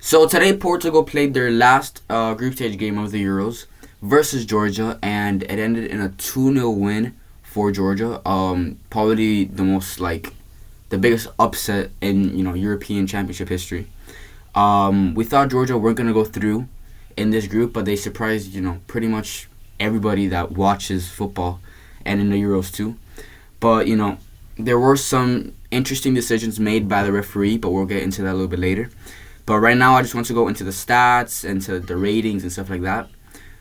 So today Portugal played their last group stage game of the Euros versus Georgia, and it ended in a 2-0 win for Georgia. Probably the most the biggest upset in European Championship history. We thought Georgia weren't gonna go through in this group, but they surprised pretty much everybody that watches football, and in the Euros too. But there were some interesting decisions made by the referee, but we'll get into that a little bit later. But right now, I just want to go into the stats, into the ratings and stuff like that.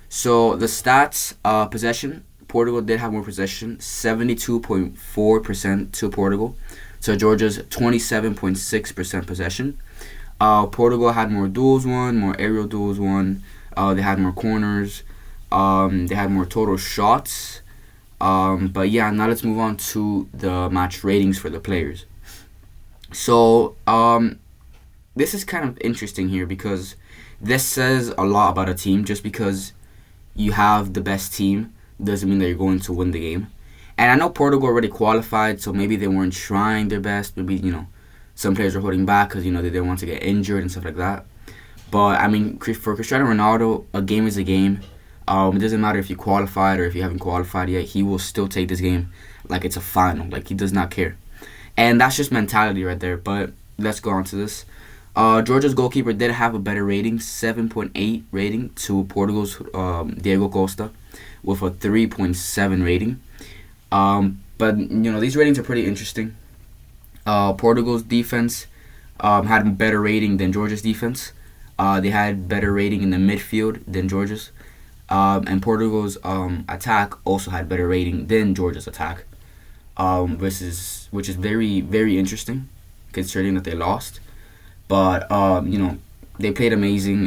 So the stats, possession, Portugal did have more possession, 72.4% to Portugal, to Georgia's 27.6% possession. Portugal had more duels won, more aerial duels won. They had more corners. They had more total shots. But yeah, now let's move on to the match ratings for the players. So this is kind of interesting here because this says a lot about a team. Just because you have the best team doesn't mean that you're going to win the game. And I know Portugal already qualified, so maybe they weren't trying their best. Maybe, some players were holding back because, they didn't want to get injured and stuff like that. But, I mean, for Cristiano Ronaldo, a game is a game. It doesn't matter if you qualified or if you haven't qualified yet. He will still take this game like it's a final. Like, he does not care. And that's just mentality right there. But let's go on to this. Georgia's goalkeeper did have a better rating, 7.8 rating to Portugal's Diego Costa with a 3.7 rating. But these ratings are pretty interesting. Portugal's defense had a better rating than Georgia's defense. They had better rating in the midfield than Georgia's. And Portugal's attack also had better rating than Georgia's attack. Which is very, very interesting considering that they lost. But, they played amazing.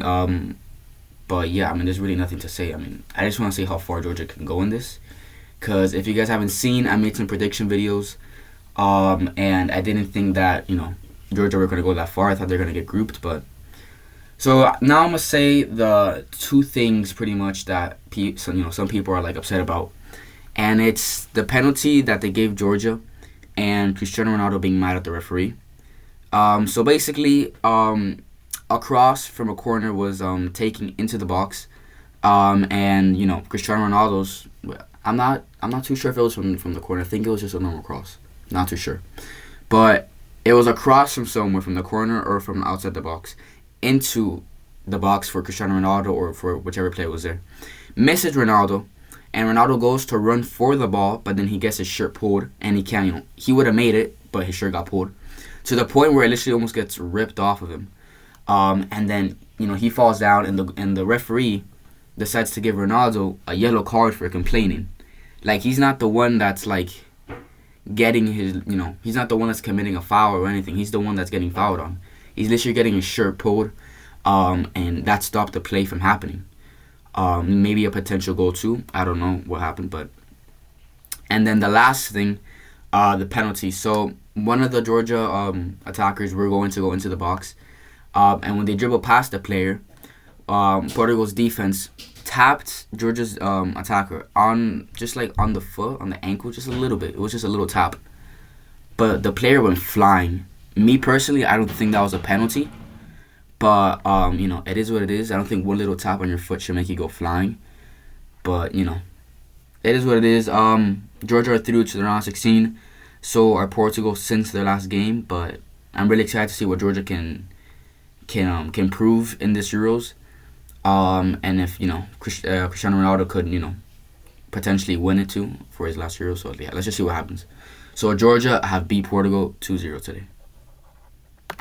But, yeah, I mean, there's really nothing to say. I mean, I just want to see how far Georgia can go in this. Because if you guys haven't seen, I made some prediction videos. And I didn't think that, Georgia were going to go that far. I thought they were going to get grouped. But so now I'm going to say the two things pretty much that some people are, upset about. And it's the penalty that they gave Georgia and Cristiano Ronaldo being mad at the referee. So basically, a cross from a corner was taken into the box, and Cristiano Ronaldo's. I'm not too sure if it was from the corner. I think it was just a normal cross. Not too sure, but it was a cross from somewhere, from the corner or from outside the box, into the box for Cristiano Ronaldo or for whichever player was there. Misses Ronaldo, and Ronaldo goes to run for the ball, but then he gets his shirt pulled, and he can't. He would have made it, but his shirt got pulled. To the point where it literally almost gets ripped off of him. And then, he falls down, and the referee decides to give Ronaldo a yellow card for complaining. Like, he's not the one that's, getting his, he's not the one that's committing a foul or anything. He's the one that's getting fouled on. He's literally getting his shirt pulled, and that stopped the play from happening. Maybe a potential goal, too. I don't know what happened, but... And then the last thing, the penalty. So one of the Georgia attackers were going to go into the box, and when they dribbled past the player, Portugal's defense tapped Georgia's attacker on the foot, on the ankle, just a little bit. It was just a little tap, but the player went flying. Me personally, I don't think that was a penalty, but it is what it is. I don't think one little tap on your foot should make you go flying, but it is what it is. Georgia are through to the round of 16. So are Portugal since their last game, but I'm really excited to see what Georgia can prove in this Euros. And if Cristiano Ronaldo could potentially win it too for his last Euro. So yeah, let's just see what happens. So Georgia have beat Portugal 2-0 today.